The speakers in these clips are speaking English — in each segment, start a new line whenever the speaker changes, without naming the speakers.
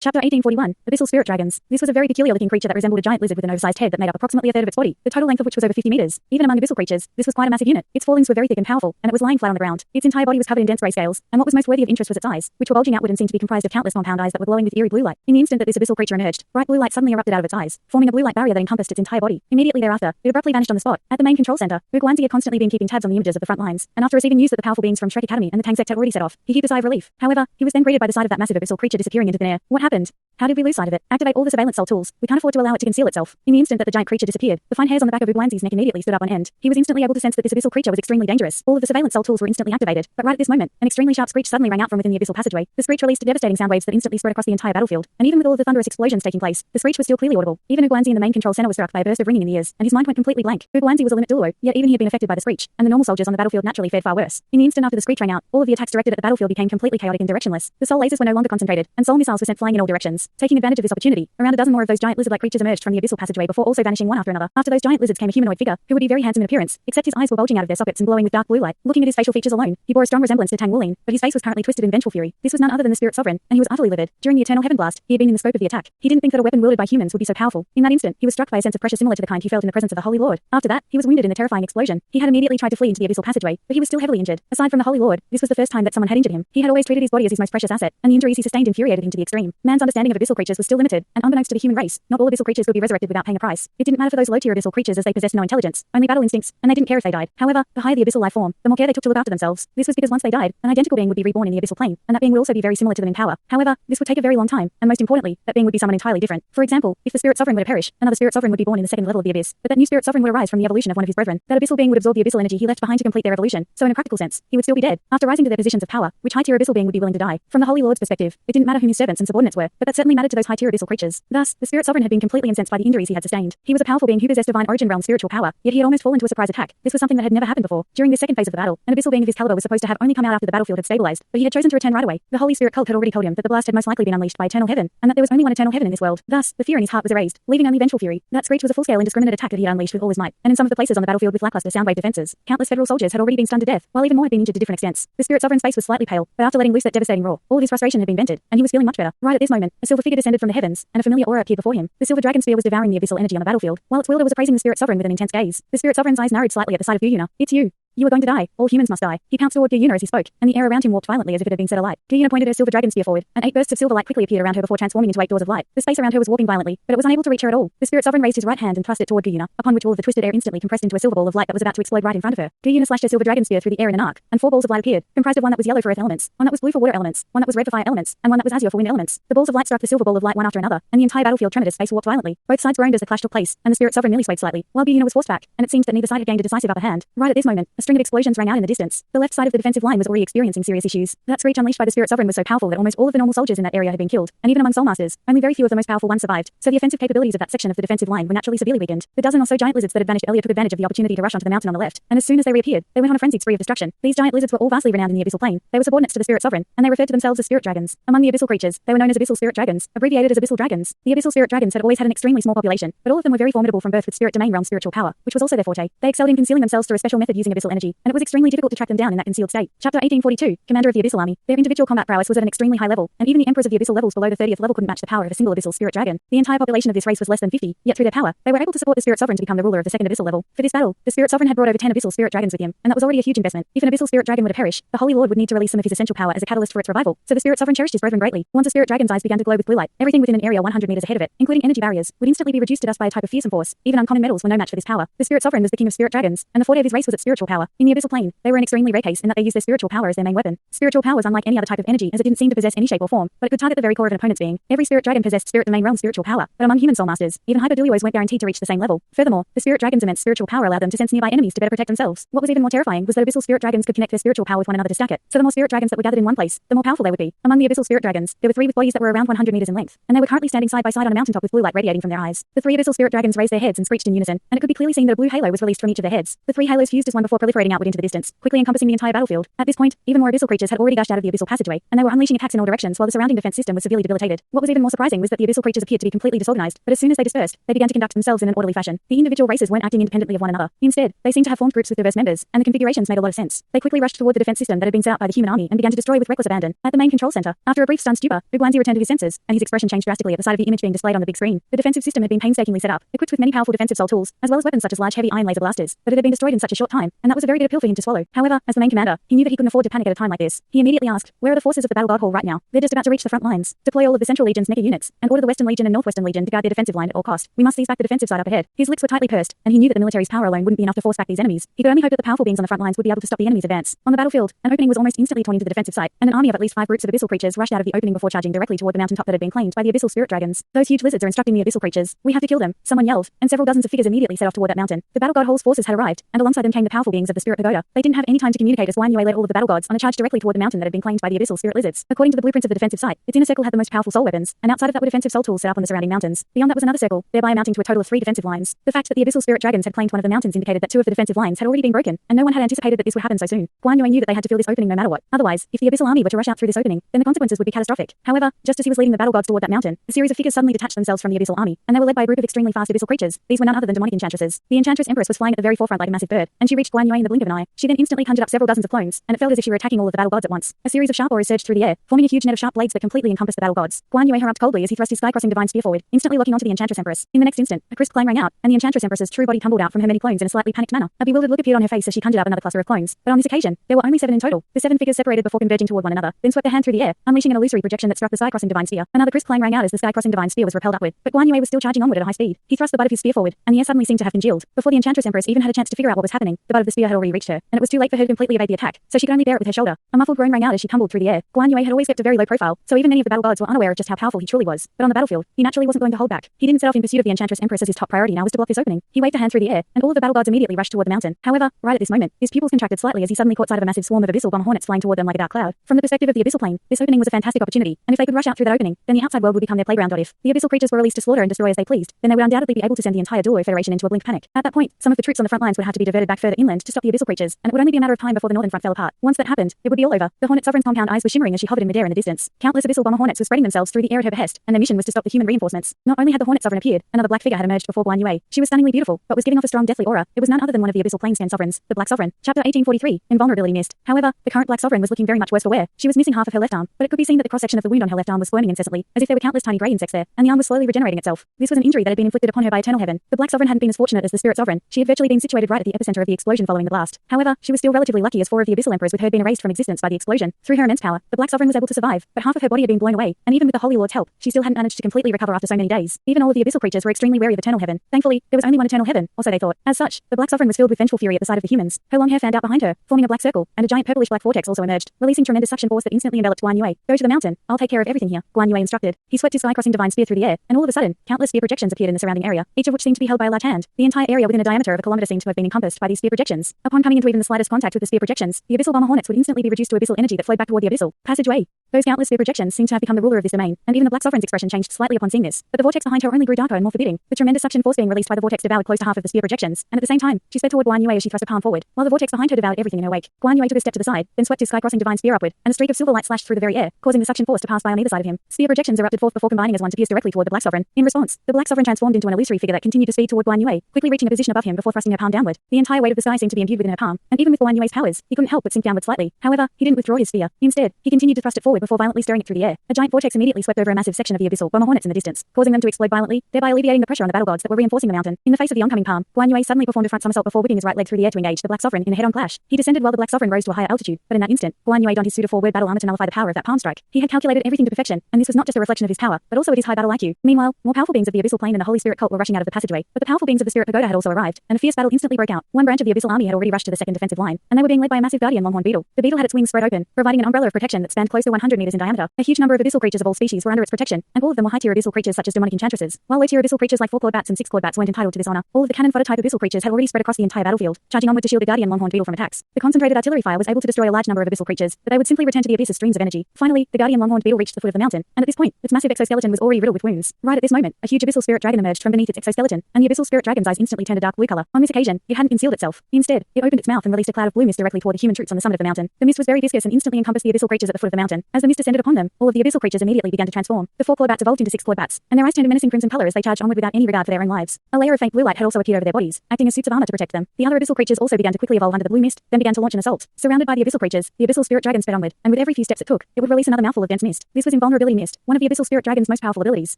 Chapter 1841, Abyssal Spirit Dragons. This was a very peculiar-looking creature that resembled a giant lizard with an oversized head that made up approximately a third of its body, the total length of which was over 50 meters. Even among abyssal creatures, this was quite a massive unit. Its forelimbs were very thick and powerful, and it was lying flat on the ground. Its entire body was covered in dense grey scales, and what was most worthy of interest was its eyes, which were bulging outward and seemed to be comprised of countless compound eyes that were glowing with eerie blue light. In the instant that this abyssal creature emerged, bright blue light suddenly erupted out of its eyes, forming a blue light barrier that encompassed its entire body. Immediately thereafter, it abruptly vanished on the spot. At the main control center, Guanzi had constantly been keeping tabs on the images of the front lines, and after receiving news that the powerful beings from Shrek Academy and the Tang sect had already set off, he heaved a sigh of relief. However, he was then greeted by the sight of that massive abyssal creature disappearing into thin air. What happened? How did we lose sight of it? Activate all the surveillance cell tools. We can't afford to allow it to conceal itself. In the instant that the giant creature disappeared, the fine hairs on the back of Guanzi's neck immediately stood up on end. He was instantly able to sense that this abyssal creature was extremely dangerous. All of the surveillance cell tools were instantly activated, but right at this moment, an extremely sharp screech suddenly rang out from within the abyssal passageway. The screech released devastating sound waves that instantly spread across the entire battlefield, and even with all of the thunderous explosions taking place, the screech was still clearly audible. Even Guanzi in the main control center was struck by a burst of ringing in the ears, and his mind went completely blank. Guanzi was a limit Douluo, yet even he had been affected by the screech, and the normal soldiers on the battlefield naturally fared far worse. In the instant after the screech rang out, all of the attacks directed at the battlefield became completely chaotic and directionless. The soul lasers were no longer concentrated, and soul missiles were sent flying in all directions. Taking advantage of this opportunity, around a dozen more of those giant lizard-like creatures emerged from the abyssal passageway before also vanishing one after another. After those giant lizards came a humanoid figure, who would be very handsome in appearance, except his eyes were bulging out of their sockets and glowing with dark blue light. Looking at his facial features alone, he bore a strong resemblance to Tang Wuling, but his face was currently twisted in vengeful fury. This was none other than the Spirit Sovereign, and he was utterly livid. During the Eternal Heaven Blast, he had been in the scope of the attack. He didn't think that a weapon wielded by humans would be so powerful. In that instant, he was struck by a sense of pressure similar to the kind he felt in the presence of the Holy Lord. After that, he was wounded in a terrifying explosion. He had immediately tried to flee into the abyssal passageway, but he was still heavily injured. Aside from the Holy Lord, this was the first time that someone had injured him. He had always treated his body as his most precious asset, and the injuries he sustained infuriated him to the extreme. Man's understanding of abyssal creatures was still limited, and unbeknownst to the human race, not all abyssal creatures could be resurrected without paying a price. It didn't matter for those low-tier abyssal creatures as they possessed no intelligence, only battle instincts, and they didn't care if they died. However, the higher the abyssal life form, the more care they took to look after themselves. This was because once they died, an identical being would be reborn in the abyssal plane, and that being would also be very similar to them in power. However, this would take a very long time, and most importantly, that being would be someone entirely different. For example, if the Spirit Sovereign were to perish, another Spirit Sovereign would be born in the second level of the abyss, but that new Spirit Sovereign would arise from the evolution of one of his brethren. That abyssal being would absorb the abyssal energy he left behind to complete their evolution, so in a practical sense, he would still be dead. After rising to their positions of power, which high-tier abyssal being would be willing to die? From the Holy Lord's perspective, it didn't matter who his servants and subordinates were, but that certainly mattered to those high-tier abyssal creatures. Thus, the Spirit Sovereign had been completely incensed by the injuries he had sustained. He was a powerful being who possessed divine origin realm spiritual power, yet he had almost fallen to a surprise attack. This was something that had never happened before. During this second phase of the battle, an abyssal being of his caliber was supposed to have only come out after the battlefield had stabilized, but he had chosen to return right away. The Holy Spirit cult had already told him that the blast had most likely been unleashed by Eternal Heaven, and that there was only one Eternal Heaven in this world. Thus, the fear in his heart was erased, leaving only vengeful fury. That screech was a full-scale indiscriminate attack that he had unleashed with all his might, and in some of the places on the battlefield with lackluster soundwave defenses, countless federal soldiers had already been stunned to death, while even more had been injured to different extents. The Spirit Sovereign's face was slightly pale, but after letting loose that devastating roar, all of his frustration had been vented, and he was feeling much better. Right at this moment, a silver figure descended from the heavens, and a familiar aura appeared before him. The silver dragon spear was devouring the abyssal energy on the battlefield, while its wielder was appraising the Spirit Sovereign with an intense gaze. The Spirit Sovereign's eyes narrowed slightly at the sight of Guyuna. It's you. You are going to die. All humans must die. He pounced toward Guyuna as he spoke, and the air around him warped violently as if it had been set alight. Guyuna pointed her silver dragon spear forward, and 8 bursts of silver light quickly appeared around her before transforming into 8 doors of light. The space around her was warping violently, but it was unable to reach her at all. The Spirit Sovereign raised his right hand and thrust it toward Guyuna, upon which all of the twisted air instantly compressed into a silver ball of light that was about to explode right in front of her. Guyuna slashed her silver dragon spear through the air in an arc, and 4 balls of light appeared, comprised of one that was yellow for earth elements, one that was blue for water elements, one that was red for fire elements, and one that was azure for wind elements. The balls of light struck the silver ball of light one after another, and the entire battlefield trembled as space warped violently. Both sides groaned as the clash took place, and the Spirit Sovereign merely swayed slightly, while Guyuna was forced back, and it seemed that neither side had gained a decisive upper hand. Right at this moment, a string of explosions rang out in the distance. The left side of the defensive line was already experiencing serious issues. That screech unleashed by the Spirit Sovereign was so powerful that almost all of the normal soldiers in that area had been killed, and even among soul masters, only very few of the most powerful ones survived. So the offensive capabilities of that section of the defensive line were naturally severely weakened. The dozen or so giant lizards that had vanished earlier took advantage of the opportunity to rush onto the mountain on the left, and as soon as they reappeared, they went on a frenzied spree of destruction. These giant lizards were all vastly renowned in the abyssal plane. They were subordinates to the Spirit Sovereign, and they referred to themselves as spirit dragons. Among the abyssal creatures, they were known as abyssal spirit dragons, abbreviated as abyssal dragons. The abyssal spirit dragons had always had an extremely small population, but all of them were very formidable from birth with spirit domain realm spiritual power, which was also their forte. They excelled in concealing themselves through a special method using abyssal energy, and it was extremely difficult to track them down in that concealed state. Chapter 1842, Commander of the Abyssal Army. Their individual combat prowess was at an extremely high level, and even the emperors of the abyssal levels below the 30th level couldn't match the power of a single abyssal spirit dragon. The entire population of this race was less than 50, yet through their power, they were able to support the Spirit Sovereign to become the ruler of the second abyssal level. For this battle, the Spirit Sovereign had brought over 10 abyssal spirit dragons with him, and that was already a huge investment. If an abyssal spirit dragon were to perish, the Holy Lord would need to release some of his essential power as a catalyst for its revival. So the Spirit Sovereign cherished his brethren greatly. Once a spirit dragon's eyes began to glow with blue light, everything within an area 100 meters ahead of it, including energy barriers, would instantly be reduced to dust by a type of fearsome force. Even uncommon metals were no match for this power. The Spirit Sovereign was the king of spirit dragons, and the forte of his race was its spiritual power. In the abyssal plane, they were an extremely rare case in that they used their spiritual power as their main weapon. Spiritual power was unlike any other type of energy as it didn't seem to possess any shape or form, but it could target the very core of an opponent's being. Every spirit dragon possessed spirit domain realm spiritual power, but among human soul masters, even hyper Douluos weren't guaranteed to reach the same level. Furthermore, the spirit dragon's immense spiritual power allowed them to sense nearby enemies to better protect themselves. What was even more terrifying was that abyssal spirit dragons could connect their spiritual power with one another to stack it. So the more spirit dragons that were gathered in one place, the more powerful they would be. Among the abyssal spirit dragons, there were 3 with bodies that were around 100 meters in length, and they were currently standing side by side on a mountaintop with blue light radiating from their eyes. The 3 abyssal spirit dragons raised their heads and screeched in unison, and it could be clearly seen that a blue halo was released from each of their heads. The 3 halos fused as one before proliferating proliferating outward into the distance, quickly encompassing the entire battlefield. At this point, even more abyssal creatures had already gushed out of the abyssal passageway, and they were unleashing attacks in all directions while the surrounding defense system was severely debilitated. What was even more surprising was that the abyssal creatures appeared to be completely disorganized, but as soon as they dispersed, they began to conduct themselves in an orderly fashion. The individual races weren't acting independently of one another. Instead, they seemed to have formed groups with diverse members, and the configurations made a lot of sense. They quickly rushed toward the defense system that had been set up by the human army and began to destroy with reckless abandon. At the main control center, after a brief stunned stupor, Big Guanzi returned to his senses, and his expression changed drastically at the sight of the image being displayed on the big screen. The defensive system had been painstakingly set up, equipped with many powerful defensive soul tools, as well as weapons such as large heavy iron laser blasters, but it had been destroyed in such a short time, and that was a very bitter pill for him to swallow. However, as the main commander, he knew that he couldn't afford to panic at a time like this. He immediately asked, "Where are the forces of the Battle God Hall right now? They're just about to reach the front lines. Deploy all of the Central Legion's mecha units, and order the Western Legion and Northwestern Legion to guard their defensive line at all cost. We must seize back the defensive side up ahead." His lips were tightly pursed, and he knew that the military's power alone wouldn't be enough to force back these enemies. He could only hope that the powerful beings on the front lines would be able to stop the enemy's advance. On the battlefield, an opening was almost instantly torn into the defensive side, and an army of at least 5 groups of abyssal creatures rushed out of the opening before charging directly toward the mountaintop that had been claimed by the abyssal spirit dragons. Those huge lizards are instructing the abyssal creatures. "We have to kill them," someone yelled, and several dozens of figures immediately set off toward that mountain. The Battle God Hall's forces had arrived, and alongside them came the powerful beings of the Spirit Pagoda. They didn't have any time to communicate as Guan Yue led all of the battle gods on a charge directly toward the mountain that had been claimed by the abyssal spirit lizards. According to the blueprints of the defensive site, its inner circle had the most powerful soul weapons, and outside of that were defensive soul tools set up on the surrounding mountains. Beyond that was another circle, thereby amounting to a total of 3 defensive lines. The fact that the abyssal spirit dragons had claimed one of the mountains indicated that 2 of the defensive lines had already been broken, and no one had anticipated that this would happen so soon. Guan Yue knew that they had to fill this opening no matter what. Otherwise, if the abyssal army were to rush out through this opening, then the consequences would be catastrophic. However, just as he was leading the battle gods toward that mountain, a series of figures suddenly detached themselves from the abyssal army, and they were led by a group of extremely fast abyssal creatures. These were none other than demonic enchantresses. The enchantress empress was flying at the very forefront like a massive bird, and she reached Guan Yue in the blink of an eye. She then instantly conjured up several dozens of clones, and it felt as if she were attacking all of the battle gods at once. A series of sharp auras surged through the air, forming a huge net of sharp blades that completely encompassed the battle gods. Guan Yue hurried coldly as he thrust his sky-crossing divine spear forward, instantly locking onto the enchantress empress. In the next instant, a crisp clang rang out, and the enchantress empress's true body tumbled out from her many clones in a slightly panicked manner. A bewildered look appeared on her face as she conjured up another cluster of clones, but on this occasion, there were only 7 in total. The 7 figures separated before converging toward one another, then swept their hand through the air, unleashing an illusory projection that struck the sky-crossing divine spear. Another crisp clang rang out as the sky-crossing divine spear was repelled upward, but Guan Yue was still charging onward at a high speed. He thrust the butt of his spear forward, and the air suddenly seemed to have congealed. Before the enchantress empress even had a chance to figure out what was happening, the butt of the spear had already reached her, and it was too late for her to completely evade the attack, so she could only bear it with her shoulder. A muffled groan rang out as she tumbled through the air. Guan Yue had always kept a very low profile, so even many of the battle gods were unaware of just how powerful he truly was. But on the battlefield, he naturally wasn't going to hold back. He didn't set off in pursuit of the enchantress empress as his top priority now was to block this opening. He waved a hand through the air, and all of the battle gods immediately rushed toward the mountain. However, right at this moment, his pupils contracted slightly as he suddenly caught sight of a massive swarm of abyssal bomber hornets flying toward them like a dark cloud. From the perspective of the abyssal plane, this opening was a fantastic opportunity, and if they could rush out through that opening, then the outside world would become their playground. If the abyssal creatures were released to slaughter and destroy as they pleased, then they would undoubtedly be able to send the entire Douluo Federation into a blink panic. At that point, some of the troops on the front lines would have to be diverted back further inland to stop the abyssal creatures, and it would only be a matter of time before the northern front fell apart. Once that happened, it would be all over. The Hornet Sovereign's compound eyes were shimmering as she hovered in midair in the distance. Countless abyssal bomber hornets were spreading themselves through the air at her behest, and their mission was to stop the human reinforcements. Not only had the Hornet Sovereign appeared, another black figure had emerged before Guan Yue. She was stunningly beautiful, but was giving off a strong deathly aura. It was none other than one of the abyssal plane's 10 sovereigns, the Black Sovereign. Chapter 1843, Invulnerability Missed. However, the current Black Sovereign was looking very much worse for wear. She was missing half of her left arm, but it could be seen that the cross-section of the wound on her left arm was squirming incessantly, as if there were countless tiny grey insects there, and the arm was slowly regenerating itself. This was an injury that had been inflicted upon her by Eternal Heaven. The Black Sovereign hadn't been as fortunate as the Spirit Sovereign. She had virtually been situated right at the epicenter of the explosion following the blast. However, she was still relatively lucky as 4 of the abyssal emperors with her had been erased from existence by the explosion. Through her immense power, the Black Sovereign was able to survive, but half of her body had been blown away, and even with the Holy Lord's help, she still hadn't managed to completely recover after so many days. Even all of the abyssal creatures were extremely wary of Eternal Heaven. Thankfully, there was only one Eternal Heaven, or so they thought. As such, the Black Sovereign was filled with vengeful fury at the sight of the humans. Her long hair fanned out behind her, forming a black circle, and a giant purplish black vortex also emerged, releasing tremendous suction force that instantly enveloped Guan Yue. "Go to the mountain. I'll take care of everything here," Guan Yue instructed. He swept his sky-crossing divine spear through the air, and all of a sudden, countless spear projections appeared in the surrounding area, each of which seemed to be held by a large hand. The entire area within a diameter of a kilometer seemed to have been encompassed by these spear projections. Upon coming into even the slightest contact with the spear projections, the abyssal bomber hornets would instantly be reduced to abyssal energy that flowed back toward the abyssal passageway. Those countless spear projections seemed to have become the ruler of this domain, and even the Black Sovereign's expression changed slightly upon seeing this. But the vortex behind her only grew darker and more forbidding. The tremendous suction force being released by the vortex devoured close to half of the spear projections, and at the same time, she sped toward Guan Yue as she thrust a palm forward, while the vortex behind her devoured everything in her wake. Guan Yue took a step to the side, then swept his sky-crossing divine spear upward, and a streak of silver light slashed through the very air, causing the suction force to pass by on either side of him. Spear projections erupted forth before combining as one to pierce directly toward the Black Sovereign. In response, the Black Sovereign transformed into an illusory figure that continued to speed toward Guan Yue, quickly reaching a position above him before thrusting her palm downward. The entire weight of the sky seemed to be imbued within her palm, and even with Guan Yue's powers, he couldn't help but sink downward slightly. However, he didn't withdraw his spear. Instead, he continued to thrust it forward before violently stirring it through the air. A giant vortex immediately swept over a massive section of the abyssal bomber hornets in the distance, causing them to explode violently, thereby alleviating the pressure on the battle gods that were reinforcing the mountain. In the face of the oncoming palm, Guan Yue suddenly performed a front somersault before whipping his right leg through the air to engage the Black Sovereign in a head-on clash. He descended while the Black Sovereign rose to a higher altitude, but in that instant, Guan Yue donned his suit of four-word battle armor to nullify the power of that palm strike. He had calculated everything to perfection, and this was not just a reflection of his power, but also of his high battle IQ. Meanwhile, more powerful beings of the abyssal plane and the Holy Spirit cult were rushing out of the passageway, but the powerful beings of the Spirit Pagoda had also arrived, and a fierce battle instantly broke out. One branch of the abyssal army had already rushed to the second defensive line, and they were being led by a massive guardian longhorn beetle. The beetle had its wings spread open, providing an umbrella of protection that spanned close to 100 meters in diameter. A huge number of abyssal creatures of all species were under its protection, and all of them were high-tier abyssal creatures such as demonic enchantresses, while low-tier abyssal creatures like four-clawed bats and six-clawed bats weren't entitled to this honor. All of the cannon fodder-type abyssal creatures had already spread across the entire battlefield, charging onward to shield the guardian longhorn beetle from attacks. The concentrated artillery fire was able to destroy a large number of abyssal creatures, but they would simply return to the abyss as streams of energy. Finally, the guardian longhorn beetle reached the foot of the mountain, and at this point, its massive exoskeleton was already riddled with wounds. Right at this moment, a huge abyssal spirit dragon emerged from beneath its exoskeleton, and the abyssal spirit dragon's eyes instantly turned a dark blue color. On this occasion, it hadn't concealed itself. Instead, it opened its mouth and released a cloud of blue mist directly toward the human troops on the summit of the mountain. The mist was very viscous and instantly encompassed the abyssal creatures at the foot of the mountain. As the mist descended upon them, all of the abyssal creatures immediately began to transform. The 4-clawed bats evolved into 6-clawed bats, and their eyes turned a menacing crimson color as they charged onward without any regard for their own lives. A layer of faint blue light had also appeared over their bodies, acting as suits of armor to protect them. The other abyssal creatures also began to quickly evolve under the blue mist, then began to launch an assault. Surrounded by the abyssal creatures, the abyssal spirit dragon sped onward, and with every few steps it took, it would release another mouthful of dense mist. This was invulnerability mist, one of the abyssal spirit dragon's most powerful abilities.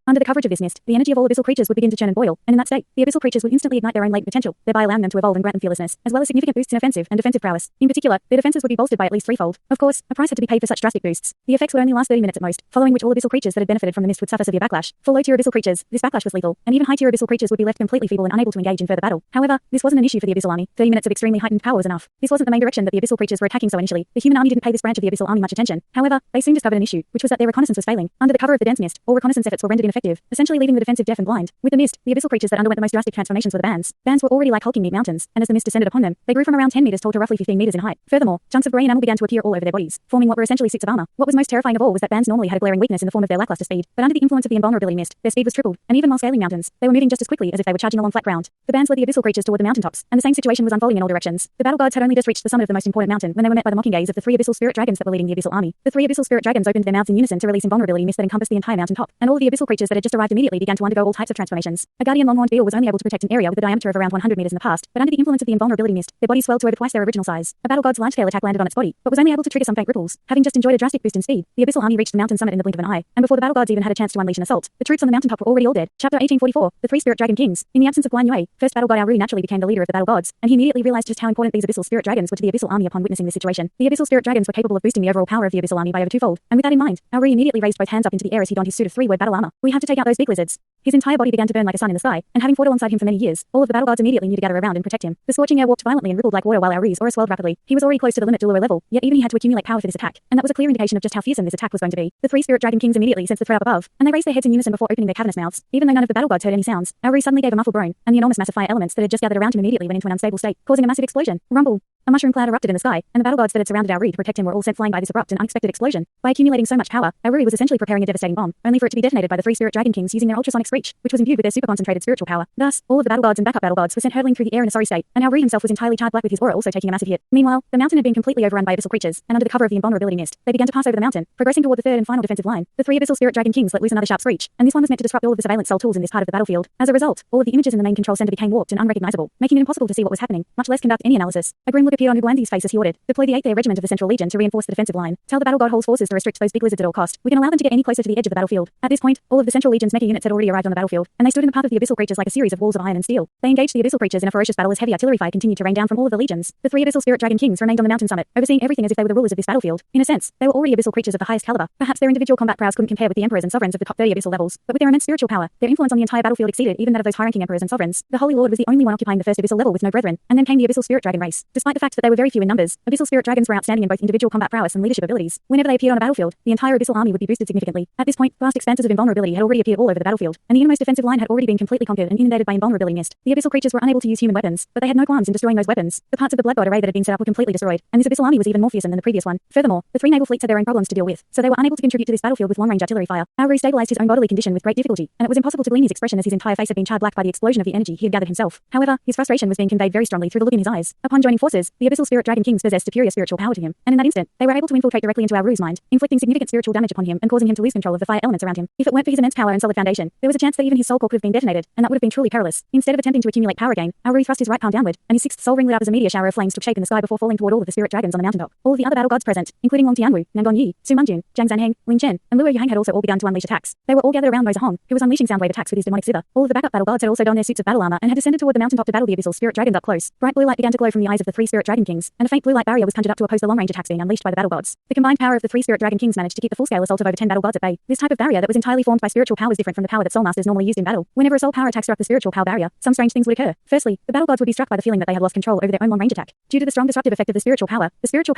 Under the coverage of this mist, the energy of all abyssal creatures would begin to churn and boil, and in that state, the abyssal creatures would instantly ignite their own latent potential, thereby allowing them to evolve and grant them fearlessness, as well as significant boosts in offensive and defensive prowess. In particular, their defenses would be bolstered by at least threefold. Of course, a price had to be paid for such drastic boosts. The effects would only last 30 minutes at most, following which all abyssal creatures that had benefited from the mist would suffer severe backlash. For low-tier abyssal creatures, this backlash was lethal, and even high-tier abyssal creatures would be left completely feeble and unable to engage in further battle. However, this wasn't an issue for the abyssal army. 30 minutes of extremely heightened power was enough. This wasn't the main direction that the abyssal creatures were attacking so initially. The human army didn't pay this branch of the abyssal army much attention. However, they soon discovered an issue, which was that their reconnaissance was failing. Under the cover of the dense mist, all reconnaissance efforts were rendered ineffective, essentially leaving the defensive deaf and blind. With the mist, the abyssal creatures that underwent the most drastic transformations were the bands. Bands were already like hulking meat mountains, and as the mist descended upon them, they grew from around 10 meters tall to roughly 15 meters in height. Furthermore, chunks of grey enamel began to appear all over their bodies, forming what were essentially suits of armor. What was most terrifying of all was that bands normally had a glaring weakness in the form of their lackluster speed, but under the influence of the invulnerability mist, their speed was tripled, and even while scaling mountains, they were moving just as quickly as if they were charging along flat ground. The bands led the abyssal creatures toward the mountaintops, and the same situation was unfolding in all directions. The battle guards had only just reached the summit of the most important mountain when they were met by the mocking gaze of the 3 abyssal spirit dragons that were leading the abyssal army. The 3 abyssal spirit dragons opened their mouths in unison to release invulnerability mist that encompassed the entire mountaintop, and all of the abyssal creatures that had just arrived immediately began to undergo all types of transformations. A guardian longhorned beetle was only able to protect an area with a diameter of around 100 meters in the past, but under the influence of the invulnerability mist, their bodies swelled to over twice their original size. A battle god's large-scale attack landed on its body, but was only able to trigger some faint ripples. Having just enjoyed a drastic boost in speed, the abyssal army reached the mountain summit in the blink of an eye, and before the battle gods even had a chance to unleash an assault, the troops on the mountaintop were already all dead. Chapter 1844, The 3 Spirit Dragon Kings. In the absence of Guan Yue, first battle god Aoru naturally became the leader of the battle gods, and he immediately realized just how important these abyssal spirit dragons were to the abyssal army upon witnessing this situation. The abyssal spirit dragons were capable of boosting the overall power of the abyssal army by over twofold, and with that in mind, Aoru immediately raised both hands up into the air as he donned his suit of 3-word battle armor. We have to take out those big lizards. His entire body began to burn like a sun in the sky, and having fought alongside him for many years, all of the battle gods immediately knew to gather around and protect him. The scorching air warped violently and rippled like water while Aoru's aura swelled rapidly. He was already close to the limit Douluo level, yet even he had to accumulate power for this attack, and that was a clear indication of just how fearsome this attack was going to be. The 3 spirit dragon kings immediately sensed the threat up above, and they raised their heads in unison before opening their cavernous mouths. Even though none of the battle gods heard any sounds, Aoru suddenly gave a muffled groan, and the enormous mass of fire elements that had just gathered around him immediately went into an unstable state, causing a massive explosion. Rumble. A mushroom cloud erupted in the sky, and the battle gods that had surrounded Aoru to protect him were all sent flying by this abrupt and unexpected explosion. By accumulating so much power, Aoru was essentially preparing a devastating bomb, only for it to be detonated by the 3 spirit dragon kings using their ultrasonic screech, which was imbued with their super concentrated spiritual power. Thus, all of the battle gods and backup battle gods were sent hurtling through the air in a sorry state, and Aoru himself was entirely charred black with his aura also taking a massive hit. Meanwhile, the mountain had been completely overrun by abyssal creatures, and under the cover of the invulnerability mist, they began to pass over the mountain, progressing toward the third and final defensive line. The 3 abyssal spirit dragon kings let loose another sharp screech, and this one was meant to disrupt all of the surveillance cell tools in this part of the battlefield. As a result, all of the images in the main control center became warped and unrecognizable, making it impossible to see what was happening, much less conduct any analysis. A grim look appeared on Guanzi's face as he ordered, "Deploy the 8th Air Regiment of the Central Legion to reinforce the defensive line. Tell the battle god holds forces to restrict those big lizards at all cost. We can allow them to get any closer to the edge of the battlefield." At this point, all of the Central Legion's mecha units had already arrived on the battlefield, and they stood in the path of the abyssal creatures like a series of walls of iron and steel. They engaged the abyssal creatures in a ferocious battle as heavy artillery fire continued to rain down from all of the legions. The 3 abyssal spirit dragon kings remained on the mountain summit, overseeing everything as if they were the rulers of this battlefield. In a sense, they were already abyssal creatures of the highest caliber. Perhaps their individual combat prowess couldn't compare with the emperors and sovereigns of the top 30 abyssal levels, but with their immense spiritual power, their influence on the entire battlefield exceeded even that of those high-ranking emperors and sovereigns. The Holy Lord was the only one occupying the first abyssal level with no brethren, and then came the abyssal spirit dragon race. Despite the fact that they were very few in numbers, abyssal spirit dragons were outstanding in both individual combat prowess and leadership abilities. Whenever they appeared on a battlefield, the entire abyssal army would be boosted significantly. At this point, vast expanses of invulnerability had already appeared all over the battlefield, and the innermost defensive line had already been completely conquered and inundated by invulnerability mist. The abyssal creatures were unable to use human weapons, but they had no qualms in destroying those weapons. The parts of the blood god array that had been set up were completely destroyed, and this abyssal army was even more fearsome than the previous one. Furthermore, the 3 naval fleets had their own problems to deal with, so they were unable to contribute to this battlefield with long-range artillery fire. Aoru stabilized his own bodily condition with great difficulty, and it was impossible to glean his expression as his entire face had been charred black by the explosion of the energy he had gathered himself. However, his frustration was being conveyed very strongly through the look in his eyes. Upon joining forces, the abyssal spirit dragon kings possessed superior spiritual power to him, and in that instant, they were able to infiltrate directly into Aoru's mind, inflicting significant spiritual damage upon him and causing him to lose control of the fire elements around him. If it weren't for his immense power and solid foundation, there was a chance that even his soul core could have been detonated, and that would have been truly perilous. Instead of attempting to accumulate power again, Aoru thrust his right palm downward, and his 6th soul ring lit up as a meteor shower of flames took shape in the sky before falling toward all of the spirit dragons on the mountaintop. All of the other battle gods present, including Long Tianwu, Nangon Yi, Su Munjun, Zhang Zanheng, Ling Chen, and Luo Yuhang had also all begun to unleash attacks. They were all gathered around Moza Hong, who was unleashing soundwave attacks with his demonic zither. All of the backup battle gods had also donned their suits of battle armor and had descended toward the mountaintop to battle the abyssal spirit dragons up close. Bright blue light began to glow from the eyes of the 3 spirit dragon kings, and a faint blue light barrier was conjured up to oppose the long-range attacks being unleashed by the battle gods. The combined power of the 3 spirit dragon kings managed to keep the full-scale assault of over 10 battle gods at bay. This type of barrier that was entirely formed by spiritual power was different from the power that soul masters normally used in battle. Whenever a soul power attack struck the spiritual power barrier, some strange things would occur. Firstly, the battle gods would be struck by the feeling that they had lost control over their own long-range attack. Due to the strong disruptive effect of the spiritual power